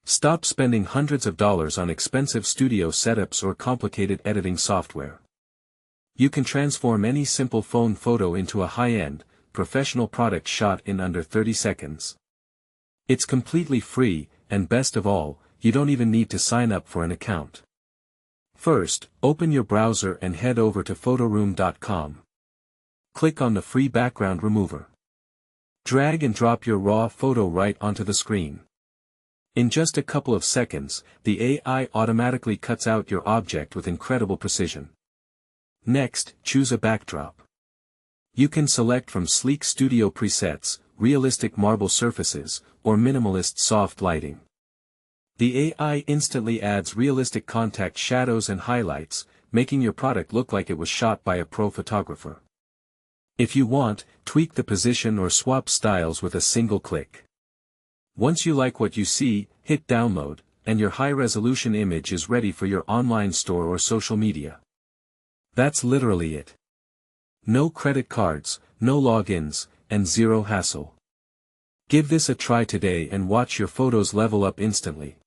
Stop spending hundreds of dollars on expensive studio setups or complicated editing software. You can transform any simple phone photo into a high-end, professional product shot in under 30 seconds. It's completely free, and best of all, you don't even need to sign up for an account. First, open your browser and head over to PhotoRoom.com. Click on the free background remover. Drag and drop your raw photo right onto the screen. In just a couple of seconds, the AI automatically cuts out your object with incredible precision. Next, choose a backdrop. You can select from sleek studio presets, realistic marble surfaces, or minimalist soft lighting. The AI instantly adds realistic contact shadows and highlights, making your product look like it was shot by a pro photographer. If you want, tweak the position or swap styles with a single click. Once you like what you see, hit download, and your high-resolution image is ready for your online store or social media. That's literally it. No credit cards, no logins, and zero hassle. Give this a try today and watch your photos level up instantly.